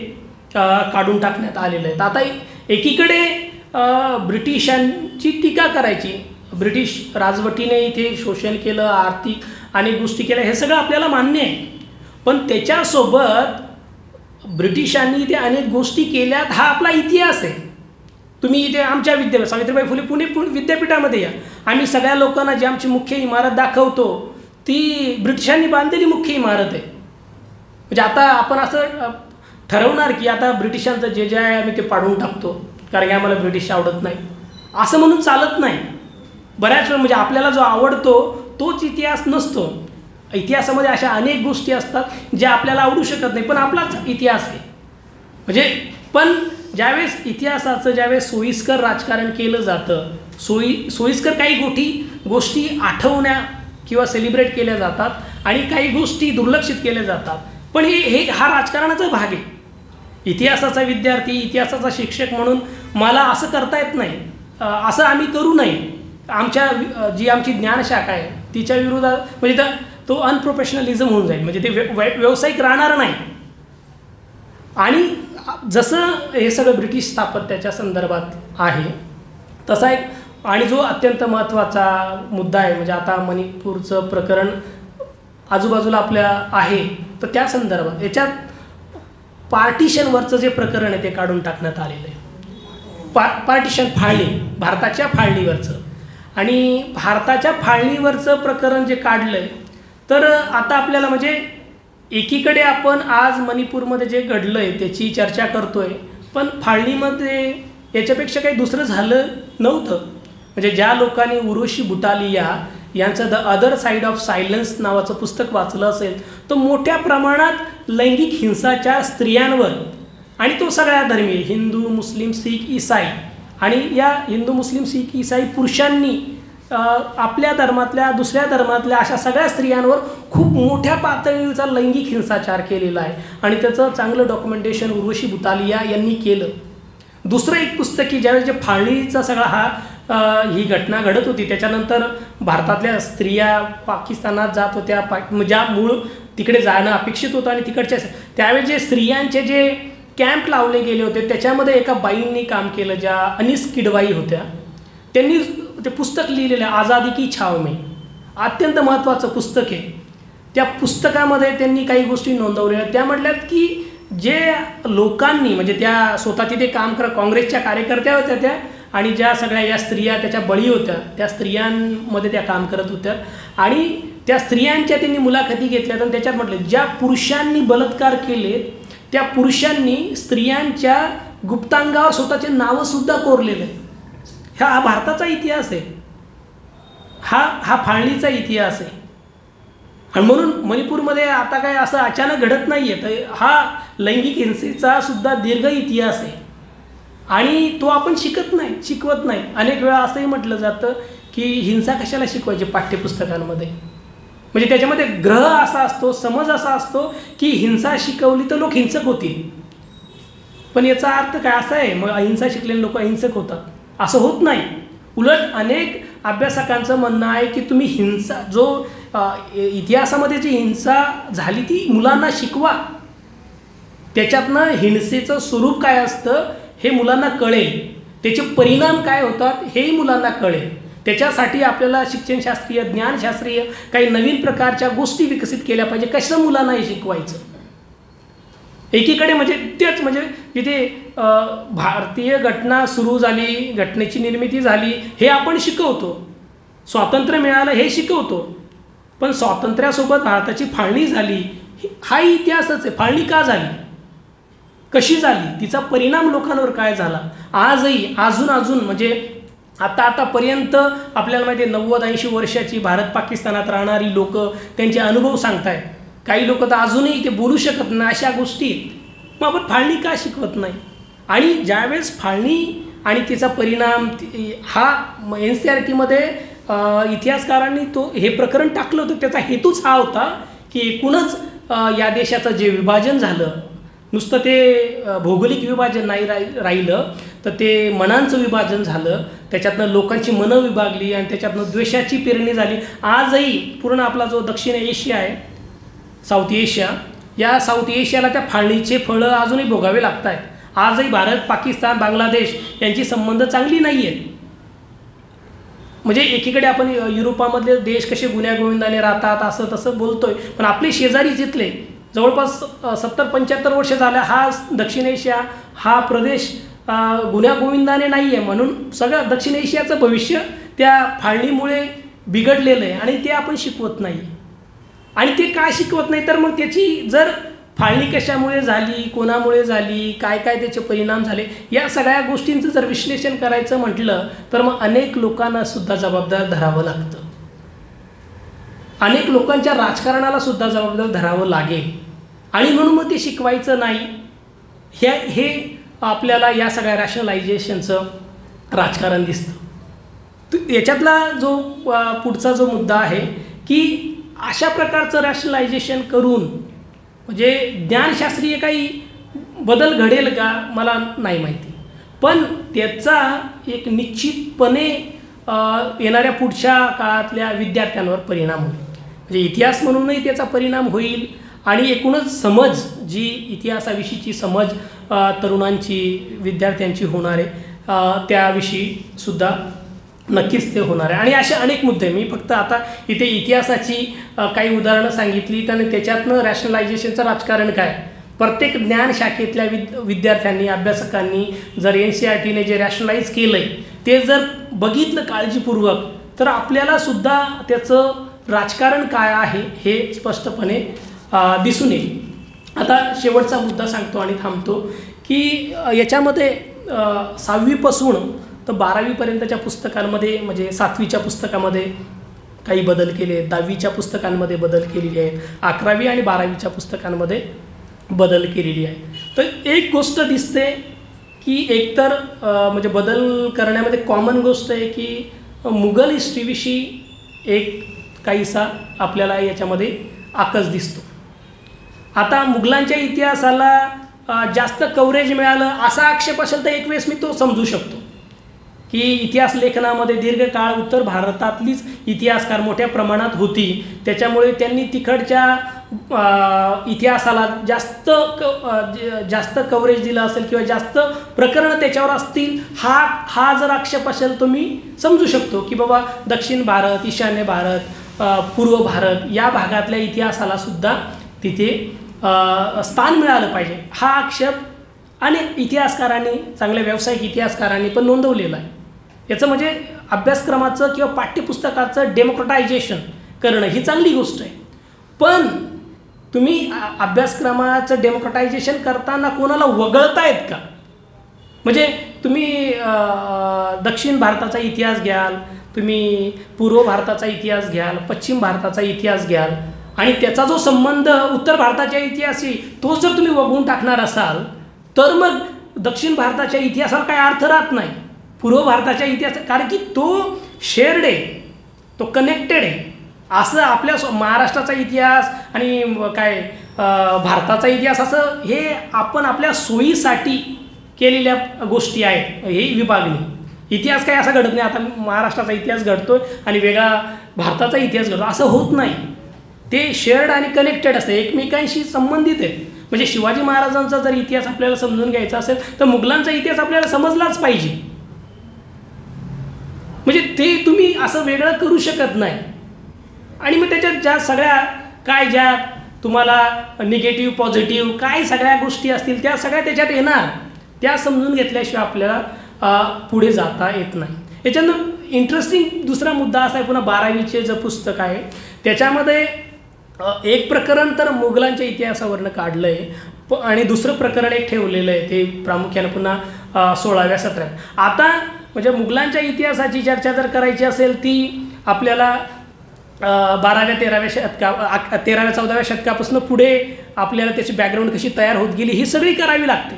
काढून टाकण्यात आलेलं आहे. आता एकीकडे ब्रिटिशांची टीका करायची, ब्रिटिश राजवटीने इथे शोषण केलं, आर्थिक अनेक गोष्टी केल्या, हे सगळं आपल्याला मान्य आहे. पण त्याच्यासोबत ब्रिटिशांनी इथे अनेक गोष्टी केल्यात हा आपला इतिहास आहे. तुम्ही इथे आमच्या सावित्रीबाई फुले पुणे विद्यापीठामध्ये या, आम्ही सगळ्या लोकांना जी आमची मुख्य इमारत दाखवतो ती ब्रिटिशांनी बांधलेली मुख्य इमारत आहे. म्हणजे आता आपण असं ठरवणार की आता ब्रिटिशांचं जे जे आहे आम्ही ते पाडून टाकतो कारण की आम्हाला ब्रिटिश आवडत नाही, असं म्हणून चालत नाही. बऱ्याच वेळा म्हणजे आपल्याला जो आवडतो तोच इतिहास नसतो. इतिहासामध्ये अशा अनेक गोष्टी असतात ज्या आपल्याला आवडू शकत नाही, पण आपलाच इतिहास आहे. म्हणजे पण ज्यावेळेस इतिहासाचं ज्यावेळेस सोयीस्कर राजकारण केलं जातं, सोयीस्कर काही गोष्टी आठवण्या किंवा सेलिब्रेट केल्या जातात आणि काही गोष्टी दुर्लक्षित केल्या जातात, पण हा राजकारणाचा भाग आहे. इतिहासाचा विद्यार्थी, इतिहासाचा शिक्षक म्हणून मला असं करता येत नाही, असं आम्ही करू नये. जी आमची ज्ञानशाखा आहे तिच्या विरोधात म्हणजे तो अनप्रोफेशनलिझम होऊन जाईल, म्हणजे ते व्यावसायिक राहणार नाही. आणि जसं हे सगळं ब्रिटिश स्थापत्याच्या संदर्भात आहे तसा एक आणि जो अत्यंत महत्त्वाचा मुद्दा आहे म्हणजे आता मणिपूरचं प्रकरण आजूबाजूला आपल्या आहे तर त्या संदर्भात याच्यात पार्टिशनवरचं जे प्रकरण आहे ते काढून टाकण्यात आलेलं आहे. पार्टिशन फाळणी भारताच्या फाळणीवरचं आणि भारताच्या फाळणीवरचं प्रकरण जे काढलं आहे तर आता आपल्याला म्हणजे एकीकडे आपण आज मणिपूरमध्ये जे घडलं आहे त्याची चर्चा करतो आहे पण फाळणीमध्ये याच्यापेक्षा काही दुसरं झालं नव्हतं. म्हणजे ज्या लोकांनी उर्वशी बुटालिया यांचं the other side of silence नावाचं पुस्तक वाचलं असेल तर मोठ्या प्रमाणात लैंगिक हिंसाचार स्त्रियांवर आणि तो सगळ्या धर्मीय हिंदू मुस्लिम शीख ईसाई आणि या हिंदू मुस्लिम शीख ईसाई पुरुषांनी आपल्या धर्मातल्या दुसऱ्या धर्मातल्या अशा सगळ्या स्त्रियांवर खूप मोठ्या पातळीचा लैंगिक हिंसाचार केलेला आहे आणि त्याचं चांगलं डॉक्युमेंटेशन उर्वशी बुटालिया यांनी केलं. दुसरं एक पुस्तक की ज्यावेळेस जे फाळणीचा सगळा ही घटना घडत होती त्याच्यानंतर भारतातल्या स्त्रिया पाकिस्तानात जात होत्या ज्या मूळ तिकडे जाणं अपेक्षित होतं आणि तिकडच्या त्यावेळेस जे स्त्रियांचे जे कॅम्प लावले गेले होते त्याच्यामध्ये एका बाईंनी काम केलं ज्या अनीस किडवाई होत्या. त्यांनी ते पुस्तक लिहिलेलं आझादी की छाव में अत्यंत महत्त्वाचं पुस्तक आहे. त्या पुस्तकामध्ये त्यांनी काही गोष्टी नोंदवल्या त्या म्हटल्यात की जे लोकांनी म्हणजे त्या स्वतः तिथे काम काँग्रेसच्या कार्यकर्त्या होत्या त्या आणि ज्या सगळ्या या स्त्रिया त्याच्या बळी होत्या त्या स्त्रियांमध्ये त्या काम करत होत्या आणि त्या स्त्रियांच्या त्यांनी मुलाखती घेतल्या तर त्याच्यात म्हटलं ज्या पुरुषांनी बलात्कार केले त्या पुरुषांनी स्त्रियांच्या गुप्तांगावर स्वतःचे नावंसुद्धा कोरलेलं आहे. हा भारताचा इतिहास आहे. हा फाळणीचा इतिहास आहे आणि म्हणून मणिपूरमध्ये आता काय असं अचानक घडत नाही आहे तर हा लैंगिक हिंसेचा सुद्धा दीर्घ इतिहास आहे आणि तो आपण शिकवत नाही. अनेक वेळा असंही म्हटलं जातं की हिंसा कशाला शिकवायची पाठ्यपुस्तकांमध्ये म्हणजे त्याच्यामध्ये ग्रह असा असतो समज असा असतो की हिंसा शिकवली तर लोक हिंसक होतील पण याचा अर्थ काय असा आहे मग अहिंसा शिकलेले लोक अहिंसक होतात असं होत नाही. उलट अनेक अभ्यासकांचं म्हणणं आहे की तुम्ही हिंसा जो इतिहासामध्ये जी हिंसा झाली ती मुलांना शिकवा त्याच्यातनं हिंसेचं स्वरूप काय असतं हे मुलांना कळेल त्याचे परिणाम काय होतात हेही मुलांना कळेल. त्याच्यासाठी आपल्याला शिक्षणशास्त्रीय ज्ञानशास्त्रीय काही नवीन प्रकारच्या गोष्टी विकसित केल्या पाहिजे कसं मुलांना हे शिकवायचं. एकीकडे म्हणजे तेच म्हणजे तिथे भारतीय घटना सुरू झाली घटनेची निर्मिती झाली हे आपण शिकवतो स्वातंत्र्य मिळालं हे शिकवतो पण स्वातंत्र्यासोबत भारताची फाळणी झाली हा इतिहासच आहे. फाळणी का झाली कशी झाली तिचा परिणाम लोकांवर काय झाला आजही अजून म्हणजे आतापर्यंत आपल्याला माहिती आहे 90-80 वर्षाची भारत पाकिस्तानात राहणारी लोक त्यांचे अनुभव सांगतायत. काही लोक तर अजूनही ते बोलू शकत नाही अशा गोष्टी मग आपण फाळणी का शिकवत नाही आणि ज्यावेळेस फाळणी आणि तिचा परिणाम हा NCERTमध्ये इतिहासकारांनी हे प्रकरण टाकलं होतं त्याचा हेतूच हा होता की एकूणच या देशाचं जे विभाजन झालं नुसतं ते भौगोलिक विभाजन नाही राहिलं तर ते मनांचं विभाजन झालं त्याच्यातनं लोकांची मनं विभागली आणि त्याच्यातनं द्वेषाची पेरणी झाली. आजही पूर्ण आपला जो दक्षिण एशिया आहे साऊथ एशिया या साऊथ एशियाला त्या फाळणीचे फळं अजूनही भोगावे लागत आहेत. आजही भारत पाकिस्तान बांगलादेश यांची संबंध चांगली नाही आहेत. म्हणजे एकीकडे आपण युरोपामधले देश कसे गुण्यागोविंदाने राहतात असं तसं बोलतोय पण आपले शेजारी जिथले जवळपास 70-75 वर्ष झाल्या हा दक्षिण एशिया हा प्रदेश गुण्यागोविंदाने नाही आहे म्हणून सगळं दक्षिण एशियाचं भविष्य त्या फाळणीमुळे बिघडलेलं आहे आणि ते आपण शिकवत नाही. आणि ते काय शिकवत नाही तर मग त्याची जर फाळणी कशामुळे झाली कोणामुळे झाली काय त्याचे परिणाम झाले या सगळ्या गोष्टींचं जर विश्लेषण करायचं म्हटलं तर मग अनेक लोकांना सुद्धा जबाबदार धरावं लागतं. अनेक लोकांच्या राजकारणाला सुद्धा जबाबदार धरावं लागेल आणि म्हणून मग ते शिकवायचं नाही. हे आपल्याला या सगळ्या रॅशनलायझेशनचं राजकारण दिसतं. याच्यातला जो पुढचा जो मुद्दा आहे की अशा प्रकारचं रॅशनलायझेशन करून म्हणजे ज्ञानशास्त्रीय काही बदल घडेल का मला नाही माहिती पण त्याचा एक निश्चितपणे येणाऱ्या पुढच्या काळातल्या विद्यार्थ्यांवर परिणाम होईल. म्हणजे इतिहास म्हणूनही त्याचा परिणाम होईल आणि एकूणच समज जी इतिहासाविषयीची समज तरुणांची विद्यार्थ्यांची होणार आहे त्याविषयी सुद्धा नक्कीच ते होणार आहे. आणि असे अनेक मुद्दे मी फक्त आता इथे इतिहासाची काही उदाहरणं सांगितली आणि त्याच्यातनं रॅशनलायझेशनचं राजकारण काय प्रत्येक ज्ञान शाखेतल्या विद्यार्थ्यांनी अभ्यासकांनी जर NCERTने जे रॅशनलाइज केलं आहे ते जर बघितलं काळजीपूर्वक तर आपल्याला सुद्धा त्याचं राजकारण काय आहे हे स्पष्टपणे दिसून येईल. आता शेवटचा मुद्दा सांगतो आणि थांबतो की याच्यामध्ये 6वीपासून तर 12वीपर्यंतच्या पुस्तकांमध्ये म्हणजे 7वीच्या पुस्तकामध्ये काही बदल केले, 10वीच्या पुस्तकांमध्ये बदल केलेले आहेत, 11वी आणि 12वीच्या पुस्तकांमध्ये बदल केलेली आहे. तर एक गोष्ट दिसते की एकतर म्हणजे बदल करण्यामध्ये कॉमन गोष्ट आहे की मुघल हिस्ट्रीविषयी एक काहीसा आपल्याला याच्यामध्ये आकस दिसतो. आता मुघलांच्या इतिहासाला जास्त कव्हरेज मिळालं असा आक्षेप असेल तर एक वेळेस मी तो समजू शकतो की इतिहास लेखनामध्ये दीर्घकाळ उत्तर भारतातलीच इतिहासकार मोठ्या प्रमाणात होती, त्याच्यामुळे त्यांनी तिकडच्या इतिहासाला जास्त कव्हरेज दिलं असेल किंवा जास्त प्रकरणं त्याच्यावर असतील हा जर आक्षेप असेल तो मी समजू शकतो की बाबा दक्षिण भारत, ईशान्य भारत, पूर्व भारत या भागातल्या इतिहासाला सुद्धा तिथे स्थान मिळालं पाहिजे हा आक्षेप अनेक इतिहासकारांनी चांगल्या व्यावसायिक इतिहासकारांनी पण नोंदवलेला आहे. याचं म्हणजे अभ्यासक्रमाचं किंवा पाठ्यपुस्तकाचं डेमोक्रेटायझेशन करणं ही चांगली गोष्ट आहे. पण तुम्ही अभ्यासक्रमाचं डेमोक्रेटायझेशन करताना कोणाला वगळतायत का? म्हणजे तुम्ही दक्षिण भारताचा इतिहास घ्याल, तुम्ही पूर्व भारताचा इतिहास घ्याल, पश्चिम भारताचा इतिहास घ्याल आणि त्याचा जो संबंध उत्तर भारताच्या इतिहाशी तो जर तुम्ही वगळून टाकणार असाल तर मग दक्षिण भारताच्या इतिहासाला काय अर्थ राहत नाही. पूर्व भारताच्या इतिहास कारण की तो शेअर्ड आहे, तो कनेक्टेड आहे. असं आपल्या महाराष्ट्राचा इतिहास आणि काय भारताचा इतिहास असं हे आपण आपल्या सोयीसाठी केलेल्या गोष्टी आहेत. ही विभागणी इतिहास काय असा घडत नाही आता महाराष्ट्राचा इतिहास घडतोय आणि वेगळा भारताचा इतिहास घडतो असं होत नाही. ते शेअर्ड आणि कनेक्टेड असते, एकमेकांशी संबंधित आहे. म्हणजे शिवाजी महाराजांचा जर इतिहास आपल्याला समजून घ्यायचा असेल तर मुघलांचा इतिहास आपल्याला समजलाच पाहिजे. म्हणजे ते तुम्ही असं वेगळं करू शकत नाही. आणि मग त्याच्यात ज्या सगळ्या काय ज्या तुम्हाला निगेटिव्ह पॉझिटिव्ह काय सगळ्या गोष्टी असतील त्या सगळ्या त्याच्यात येणार, त्या समजून घेतल्याशिवाय आपल्याला पुढे जाता येत नाही. याच्यानं इंटरेस्टिंग दुसरा मुद्दा असा आहे पुन्हा 12वीचे जे पुस्तक आहे त्याच्यामध्ये एक प्रकरण तर मुघलांच्या इतिहासावरनं काढलं आहे आणि दुसरं प्रकरण एक ठेवलेलं आहे ते प्रामुख्याने पुन्हा 16व्या 17व्या. आता म्हणजे मुघलांच्या इतिहासाची चर्चा जर करायची असेल ती आपल्याला 12व्या 13व्या 14व्या शतकापासून पुढे आपल्याला त्याची बॅकग्राऊंड कशी तयार होत गेली ही सगळी करावी लागते.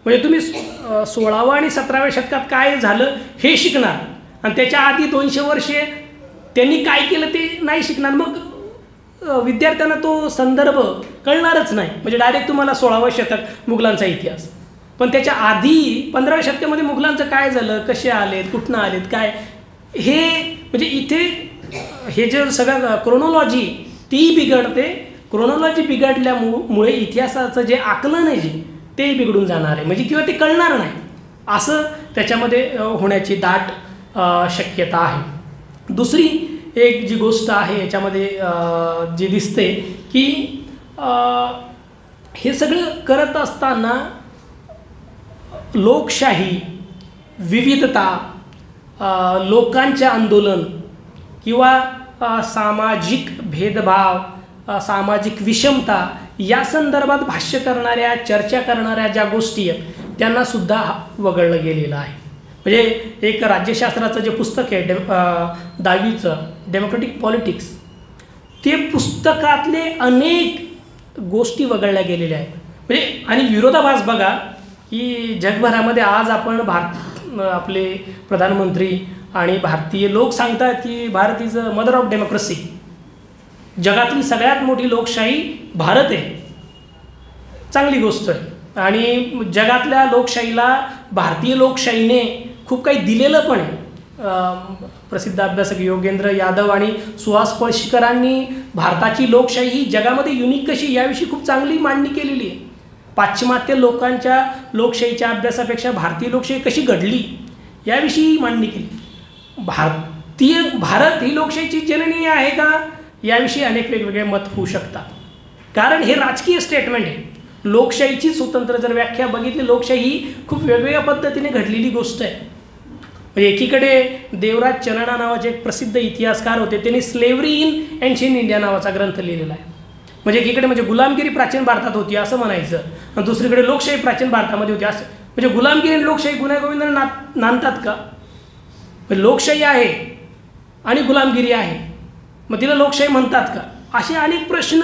म्हणजे तुम्ही 16व्या आणि 17व्या शतकात काय झालं हे शिकणार आणि त्याच्या आधी 200 वर्षे त्यांनी काय केलं ते नाही शिकणार. मग विद्यार्थ्यांना तो संदर्भ कळणारच नाही. म्हणजे डायरेक्ट तुम्हाला 16वं शतक मुघलांचा इतिहास, पण त्याच्या आधी 15व्या शतकामध्ये मुघलांचं काय झालं, कसे आलेत, कुठनं आलेत, काय हे म्हणजे इथे हे जे सगळं क्रोनॉलॉजी ती बिघडते. क्रोनॉलॉजी बिघडल्यामुळे इतिहासाचं जे आकलन आहे जे ते बिघडून जाणार आहे म्हणजे किंवा ते कळणार नाही असं त्याच्यामध्ये होण्याची दाट शक्यता आहे. दुसरी एक जी गोष्ट आहे याच्यामध्ये जी दिसते की हे सगळं करत असताना लोकशाही, विविधता, लोकांचे आंदोलन किंवा सामाजिक भेदभाव, सामाजिक विषमता या संदर्भात भाष्य करणाऱ्या चर्चा करणाऱ्या ज्या गोष्टी आहेत त्यांनासुद्धा वगळलं गेलेलं आहे. म्हणजे एक राज्यशास्त्राचं जे पुस्तक आहे 10वीचं डेमोक्रेटिक पॉलिटिक्स ते पुस्तकातले अनेक गोष्टी वगळल्या गेलेल्या आहेत. म्हणजे आणि विरोधाभास बघा की जगभरामध्ये आज आपण आपले प्रधानमंत्री आणि भारतीय लोक सांगतात की Bharat is a mother of democracy, जगातली सगळ्यात मोठी लोकशाही भारत आहे. चांगली गोष्ट आहे आणि जगातल्या लोकशाहीला भारतीय लोकशाहीने खूप काही दिलेलं पण आहे. प्रसिद्ध अभ्यासक योगेंद्र यादव आणि सुहास पळशीकरांनी भारताची लोकशाही ही जगामध्ये युनिक कशी याविषयी खूप चांगली मांडणी केलेली आहे. पाश्चिमात्य लोकांच्या लोकशाहीच्या अभ्यासापेक्षा भारतीय लोकशाही कशी घडली याविषयी मांडणी केली. भारत ही लोकशाहीची जननी आहे का याविषयी अनेक वेगवेगळे मत होऊ शकतात, कारण हे राजकीय स्टेटमेंट आहे. लोकशाहीची स्वतंत्र जर व्याख्या बघितली, लोकशाही ही खूप वेगवेगळ्या पद्धतीने घडलेली गोष्ट आहे. म्हणजे एकीकडे देवराज चन्ना नावाचे एक प्रसिद्ध इतिहासकार होते, त्यांनी स्लेव्हरी इन एन्शियंट इंडिया नावाचा ग्रंथ लिहिलेला आहे. म्हणजे एकीकडे म्हणजे गुलामगिरी प्राचीन भारतात होती असं म्हणायचं, आणि दुसरीकडे लोकशाही प्राचीन भारतामध्ये होती असं. म्हणजे गुलामगिरी आणि लोकशाही गुण्यागोविंदाने नांदतात का? लोकशाही आहे आणि गुलामगिरी आहे, मग तिला लोकशाही म्हणतात का? असे अनेक प्रश्न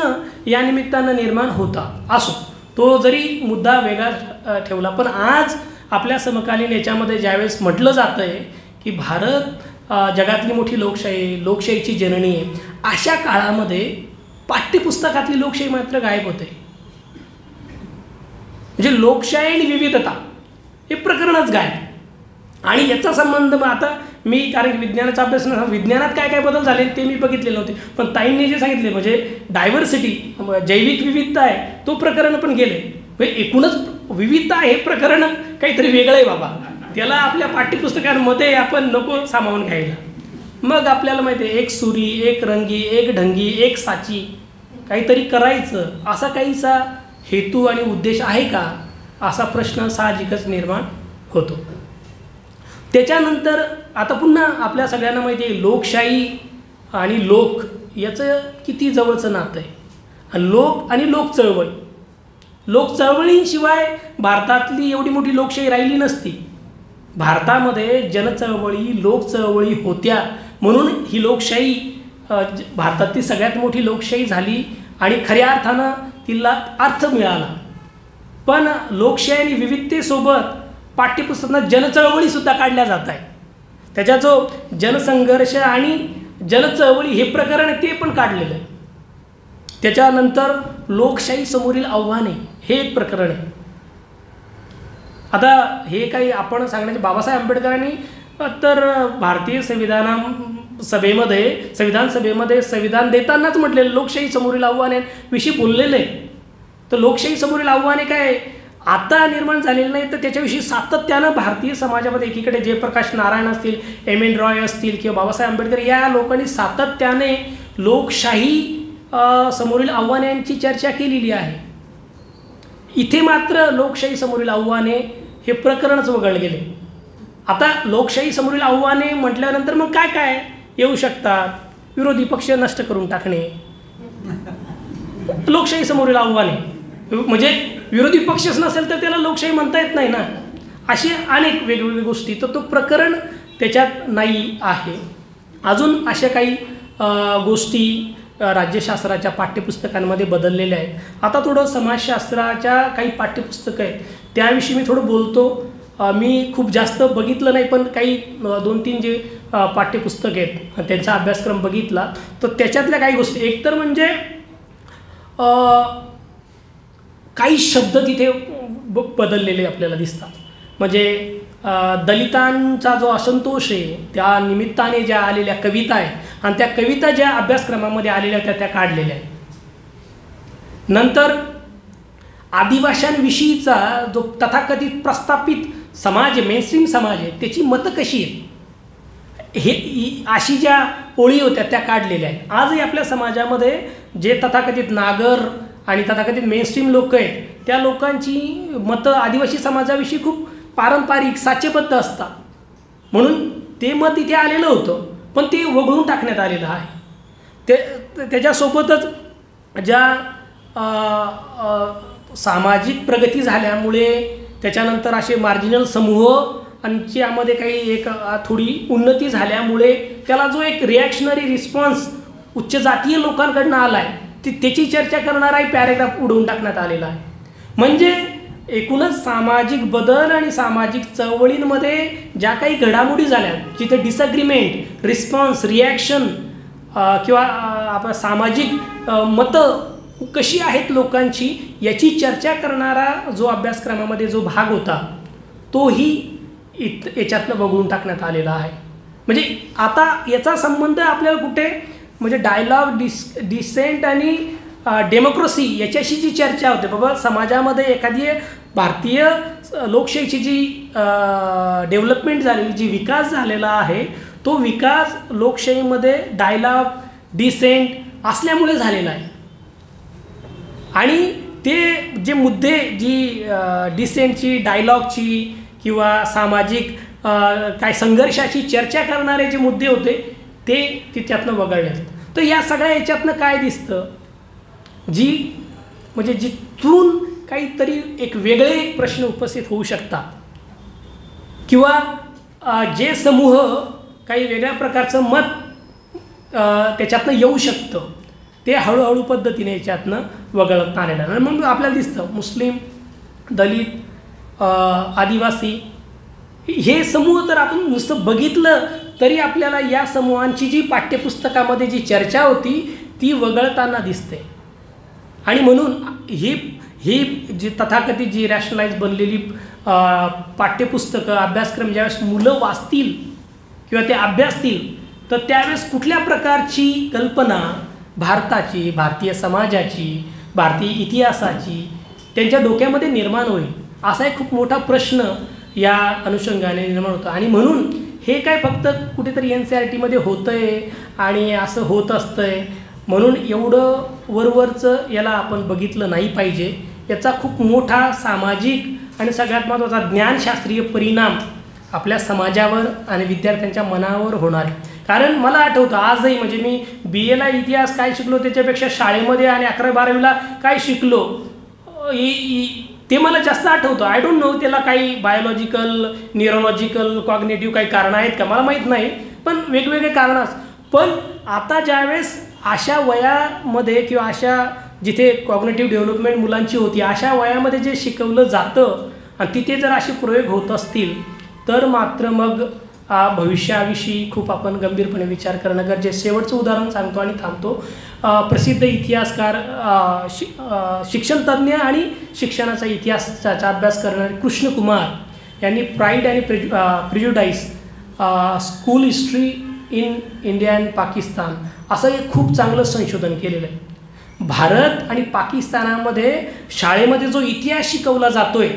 या निमित्तानं निर्माण होतात. असो, तो जरी मुद्दा वेगळा ठेवला, पण आज आपल्या समकालीन याच्यामध्ये ज्यावेळेस म्हटलं जातं आहे की भारत जगातली मोठी लोकशाही, लोकशाहीची जननी आहे, अशा काळामध्ये पाठ्यपुस्तकातली लोकशाही मात्र गायब होते. म्हणजे लोकशाही आणि विविधता हे प्रकरणच गायब. आणि याचा संबंध मग आता मी, कारण विज्ञानाचा अभ्यास विज्ञानात काय काय बदल झाले ते मी बघितलेले नव्हते, पण ताईंनी जे सांगितले म्हणजे डायव्हर्सिटी, जैविक विविधता आहे, तो प्रकरण पण गेले. म्हणजे एकूणच विविधता हे प्रकरण काहीतरी वेगळं आहे बाबा, त्याला आपल्या पाठ्यपुस्तकांमध्ये आपण नको सामावून घ्यायला. मग आपल्याला माहिती आहे, एक सुरी, एक रंगी, एक ढंगी, एक साची, काहीतरी करायचं असा काहीसा हेतू आणि उद्देश आहे का, असा प्रश्न साहजिकच निर्माण होतो. त्याच्यानंतर आता पुन्हा आपल्या सगळ्यांना माहिती आहे लोकशाही आणि लोक याचं किती जवळचं नातं आहे. लोक आणि लोक चळवळी, लोक चळवळींशिवाय भारतातली एवढी मोठी लोकशाही राहिली नसती. भारतामध्ये जनचळवळी, लोक चळवळी होत्या म्हणून ही लोकशाही भारतातली सगळ्यात मोठी लोकशाही झाली आणि खऱ्या अर्थानं तिला अर्थ मिळाला. पण लोकशाही आणि विविधतेसोबत पाठ्यपुस्तकात जनचळवळीसुद्धा काढल्या जात आहे. त्याच्या जो जनसंघर्ष आणि जनचळवळी हे प्रकरण ते पण काढलेलं आहे. त्याच्यानंतर लोकशाही समोरील आव्हाने हे एक प्रकरण आहे. आता हे काही आपण सांगण्याचे, बाबासाहेब आंबेडकरांनी तर भारतीय संविधान सभेमध्ये संविधान देतानाच म्हटलेलं लोकशाही समोरील आव्हानांविषयी बोललेलं आहे. तर लोकशाही समोरील आव्हाने काय आता निर्माण झालेलं नाही, तर त्याच्याविषयी सातत्यानं भारतीय समाजामध्ये एकीकडे जयप्रकाश नारायण असतील, M.N. रॉय असतील किंवा बाबासाहेब आंबेडकर या लोकांनी सातत्याने लोकशाही समोरील आव्हानांची चर्चा केलेली आहे. इथे मात्र लोकशाही समोरील आव्हाने हे प्रकरणच वगळले गेले. आता लोकशाही समोरील आव्हाने म्हटल्यानंतर मग काय काय येऊ शकतात? विरोधी पक्ष नष्ट करून टाकणे, लोकशाही समोरील आव्हाने. म्हणजे विरोधी पक्षच नसेल तर त्याला लोकशाही म्हणता येत नाही ना. अशी अनेक वेगवेगळ्या गोष्टी, तर तो प्रकरण त्याच्यात नाही आहे. अजून अशा काही गोष्टी राज्यशास्त्राच्या पाठ्यपुस्तकांमध्ये बदललेल्या आहेत. आता थोडं समाजशास्त्राच्या काही पाठ्यपुस्तकं आहेत त्याविषयी मी थोडं बोलतो. मी खूप जास्त बघितलं नाही, पण काही 2-3 जे पाठ्यपुस्तक आहेत त्यांचा अभ्यासक्रम बघितला तर त्याच्यातल्या काही गोष्टी, एकतर म्हणजे काही शब्द तिथे बदललेले आपल्याला दिसतात. म्हणजे दलितांचा जो असंतोष आहे त्या निमित्ताने ज्या आलेल्या कविता आहेत आणि त्या कविता ज्या अभ्यासक्रमामध्ये आलेल्या त्या काढलेल्या आहेत. नंतर आदिवाशांविषयीचा जो तथाकथित प्रस्थापित समाज आहे, मेनस्ट्रीम समाज आहे, त्याची मतं कशी आहेत हे अशी ज्या ओळी होत्या त्या काढलेल्या आहेत. आजही आपल्या समाजामध्ये जे तथाकथित नागर आणि तथाकथित मेनस्ट्रीम लोक आहेत त्या लोकांची मतं आदिवासी समाजाविषयी खूप पारंपरिक साचेबद्ध असतात, म्हणून ते मत इथे आलेलं होतं पण ते वगळून टाकण्यात आलेलं आहे. त्याच्यासोबतच ज्या सामाजिक प्रगती झाल्यामुळे त्याच्यानंतर असे मार्जिनल समूह आणि यामध्ये काही एक थोडी उन्नती झाल्यामुळे त्याला जो एक रिॲक्शनरी रिस्पॉन्स उच्च जातीय लोकांकडून आला आहे त्याची चर्चा करणाराही पॅरेग्राफ उडवून टाकण्यात आलेला आहे. म्हणजे एकूणच सामाजिक बदल आणि सामाजिक चळवळींमध्ये ज्या काही घडामोडी झाल्या जिथे डिसअग्रीमेंट, रिस्पॉन्स, रिॲक्शन किंवा आपण सामाजिक मतं कशी आहेत लोकांची याची चर्चा करणारा जो अभ्यासक्रमामध्ये जो भाग होता तोही याच्यातनं वगळून टाकण्यात आलेला आहे. म्हणजे आता याचा संबंध आपल्याला कुठे म्हणजे डायलॉग डिसेंट आणि डेमोक्रेसी याच्याशी जी चर्चा होते बाबा समाजामध्ये एखादी भारतीय लोकशाहीची जी डेव्हलपमेंट झालेली जी विकास झालेला आहे तो विकास लोकशाहीमध्ये डायलॉग डिसेंट असल्यामुळे झालेला आहे आणि ते जे मुद्दे जी डिसेंटची डायलॉगची किंवा सामाजिक काय संघर्षाची चर्चा करणारे जे मुद्दे होते ते त्यातनं वगळले. तर या सगळ्या याच्यातनं काय दिसतं जी म्हणजे जिथून काहीतरी एक वेगळे प्रश्न उपस्थित होऊ शकतात किंवा जे समूह काही वेगळ्या प्रकारचं मत त्याच्यातनं येऊ शकतं ते हळूहळू पद्धतीने याच्यातनं वगळत आलेलं आहे. मग आपल्याला दिसतं मुस्लिम, दलित, आदिवासी हे समूह तर आपण नुसतं बघितलं तरी आपल्याला या समूहांची जी पाठ्यपुस्तकामध्ये जी चर्चा होती ती वगळताना दिसते. आणि म्हणून ही जी तथाकथित जी रॅशनलाइज बनलेली पाठ्यपुस्तकं अभ्यासक्रम ज्यावेळेस मुलं वाचतील किंवा ते अभ्यासतील तर त्यावेळेस कुठल्या प्रकारची कल्पना भारताची, भारतीय समाजाची, भारतीय इतिहासाची त्यांच्या डोक्यामध्ये निर्माण होईल असा एक खूप मोठा प्रश्न या अनुषंगाने निर्माण होतं. आणि म्हणून हे काय फक्त कुठेतरी NCERTमध्ये होतं आहे आणि असं होत असतं आहे म्हणून एवढं वरवरचं याला आपण बघितलं नाही पाहिजे. याचा खूप मोठा सामाजिक आणि सगळ्यात महत्त्वाचा ज्ञानशास्त्रीय परिणाम आपल्या समाजावर आणि विद्यार्थ्यांच्या मनावर होणार आहे. कारण मला आठवतं आजही म्हणजे मी BAला इतिहास काय शिकलो त्याच्यापेक्षा शाळेमध्ये आणि 11वी-12वीला काय शिकलो ते मला जास्त आठवतं. आय डोंट नो त्याला काही बायोलॉजिकल, न्यूरोलॉजिकल, कॉग्नेटिव्ह काही कारणं आहेत का मला माहीत नाही पण वेगवेगळे कारणं. पण आता ज्यावेळेस अशा वयामध्ये किंवा अशा जिथे कॉग्नेटिव्ह डेव्हलपमेंट मुलांची होती अशा वयामध्ये जे शिकवलं जातं आणि तिथे जर असे प्रयोग होत असतील तर मात्र मग भविष्याविषयी खूप आपण गंभीरपणे विचार करणं गरजेचं. शेवटचं उदाहरण सांगतो आणि थांबतो. प्रसिद्ध इतिहासकार, शिक्षणतज्ज्ञ आणि शिक्षणाचा इतिहासाचा अभ्यास करणारे कृष्ण कुमार यांनी प्राईड आणि prejudice school history in India and Pakistan असं एक खूप चांगलं संशोधन केलेलं आहे. भारत आणि पाकिस्तानामध्ये शाळेमध्ये जो इतिहास शिकवला जातोय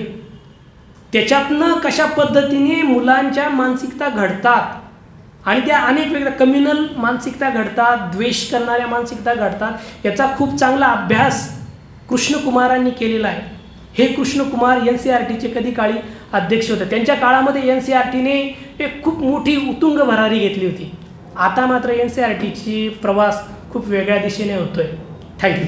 त्याच्यातनं कशा पद्धतीने मुलांच्या मानसिकता घडतात आणि त्या अनेक वेगळ्या कम्युनल मानसिकता घडतात, द्वेष करणाऱ्या मानसिकता घडतात याचा खूप चांगला अभ्यास कृष्णकुमारांनी केलेला आहे. हे कृष्णकुमार NCERTचे कधी काळी अध्यक्ष होते. त्यांच्या काळामध्ये NCERTने एक खूप मोठी उतुंग भरारी घेतली होती. आता मात्र NCERTची प्रवास खूप वेगळ्या दिशेने होतोय. थँक्यू.